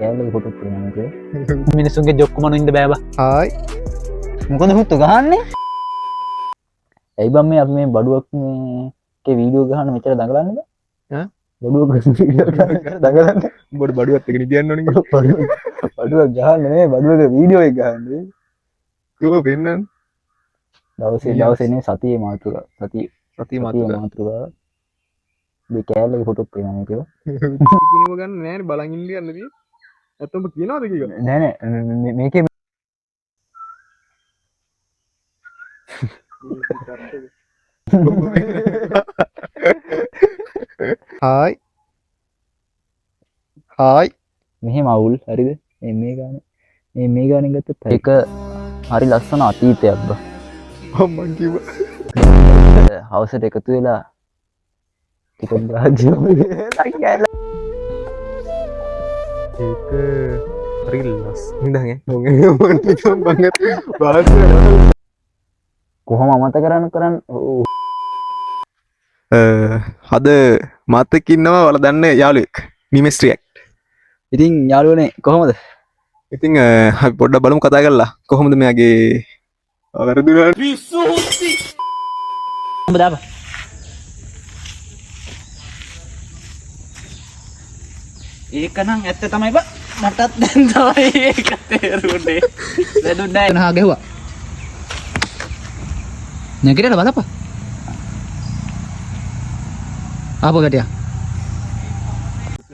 කෑල්ල කොට පුරනක මිනිසුන්ගේ ජොක්කු මනු ඉන්න බෑබ හායි මොකද හුත්තු ගහන්නේ ඇයි බම් මේ අපි මේ බඩුවක් මේ වීඩියෝ ගහන්න මෙච්චර දඟලන්නද බඩුවක් දඟලන්න උඹට බඩුවත් එක නිදියන්න ඕනේ බඩුවක් ගහන්න නෙමෙයි බඩුවක වීඩියෝ එක ගහන්නේ කිව්ව පෙන්නන්න දවසේ සතියේ මාතෘකාව සතිය මාතෘකාව මේ කෑල්ල කොට පුරනක කිනව ගන්න නෑනේ බලන් ඉන්න යන්න දී ඇත්තම කියනවාද කීක නෑ නෑ මේකේ හායි හායි මෙහෙම අවුල් හරිද මේ ගානේ මේ ගානේ ගත්තත් ඒක හරි ලස්සන අතීතයක් බා අම්මන් කිව්වා හවසට එකතු වෙලා ටිකක් රාජ්‍යය ඒක හරි ලස්සනයි බංගත් බලන්න කොහොම අමත කරන්න අද මාතක ඉන්නවා වල දන්න යාළුවෙක් නිමෙස් රියැක්ට්. ඉතින් යාළුවනේ කොහොමද ඉතින් අපි පොඩ්ඩක් බලමු කතා කරලා කොහොමද මෙයාගේ වැරදුනා දාප ඒකනම් ඇත්ත තමයි බා මටත් දැන් තමයි ඒක තේරුනේ වැදුන්නේ නැහැ ගෙවුවා නැගිටලා බලපන් ආපහු ගැටියා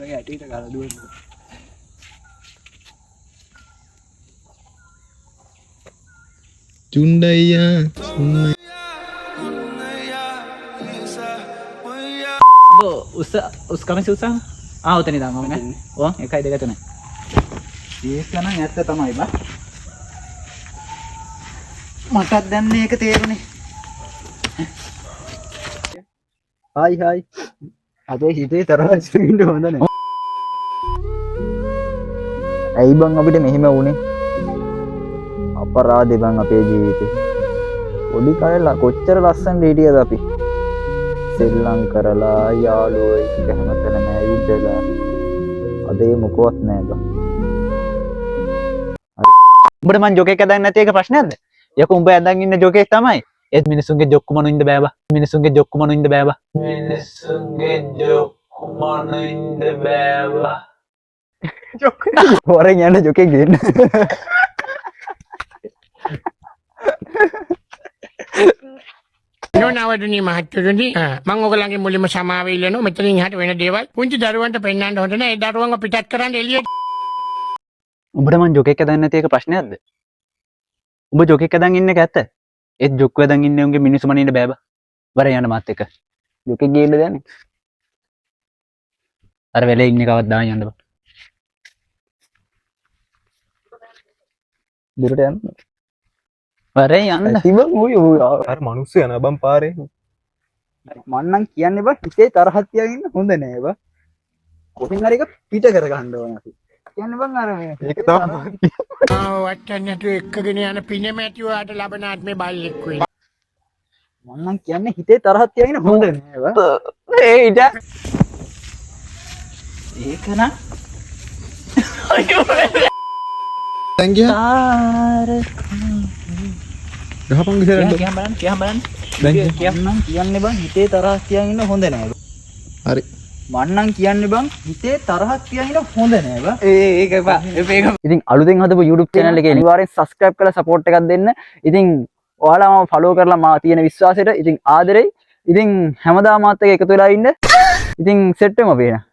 ඇටීට ගාලා දුවන්න චුණ්ඩයියා උස් කමසි උසා උතන ඉඳන් මම නේ ඕ 1 2 3 ඒක නම් ඇත්ත තමයි බා මටත් දැන් මේක තේරුනේ හායි අදේ හිතේ තරහ ඉන්න හොඳ නැහැ ඇයි බං අපිට මෙහෙම වුනේ අපරාධේ බං අපේ ජීවිතේ පොඩි කාලේ කොච්චර ලස්සනට හිටියද අපි සෙල්ලම් කරලා යාළුවෝ එක්ක හැමතැනම ඇවිදලා අදේ මොකවත් නෑ බං උඹට මං ජෝක් එකක් හදන්න නැති එක ප්‍රශ්නයක්ද යකෝ උඹ ඇඳන් ඉන්න ජෝක් එක තමයි ඒත් මිනිසුන්ගේ ජොක්කු මනු ඉන්න බෑ බා මිනිසුන්ගේ ජොක්කු මනු ඉන්න බෑ බා මිනිසුන්ගේ ජොක්කු මනු ඉන්න බෑ බා ජොක් හොරෙන් යන්න ජොක් එක ගේන්න නොනවදනී මහත්තුරුනි මම ඔයගලගේ මුලින්ම සමාව ඉල්ලනවා මෙතනින් එහාට වෙන දේවල් පුංචි දරුවන්ට පෙන්වන්න හොඳ නැහැ ඒ දරුවන්ව පිටත් කරන්න එළියට උඹට මං ජොක් එක හදන්න නැති එක ප්‍රශ්නයක්ද උඹ ජොක් එක හදන් ඉන්න එක ඇත්ත ඒත් ජොක් හදන් ඉන්නේ උන්ගේ මිනිස්සු මනින්න බෑ බා වර යන්න මාත් එක ජොක් එක ගේන්න දැන් අර වෙලේ ඉන්න කවත් දාන්න යන්න බා දුරට යන්න වරේ යන්න තිබ අර මිනිස්සු යන බම් පාරේ මන්නම් කියන්නේ බා හිතේ තරහක් තියාගෙන ඉන්න හොඳ නෑ බා කොහෙන් හරි එක පිට කර ගන්න ඕන අපි කියන්නේ බං අර මේ ඒක තමයි වට්ටන්නට එක්කගෙන යන පිනමැටිවාට ලබන ආත්මේ බල්ලෙක් වෙයි මන්නම් කියන්නේ හිතේ තරහක් තියාගෙන හොඳ නෑ බා ඒ ඉත ඒක නා දැන් ගියා ගහපන් ගිහලා කියන්න බලන්න කියන්නම් කියන්නේ බං හිතේ තරහක් තියාගෙන ඉන්න හොඳ නෑ බා හරි මන්නම් කියන්නේ බං හිතේ තරහක් තියාගෙන ඉන්න හොඳ නෑ බා ඒක බා ඒක ඉතින් අලුතෙන් හදපු YouTube channel එකේ අනිවාර්යෙන් subscribe කරලා support එකක් දෙන්න ඉතින් ඔයාලා මම follow කරලා මා තියෙන විශ්වාසයට ඉතින් ආදරෙයි ඉතින් හැමදාම මාත් එක්ක එකතු වෙලා ඉන්න ඉතින් සෙට් වෙමු අපි එහෙනම්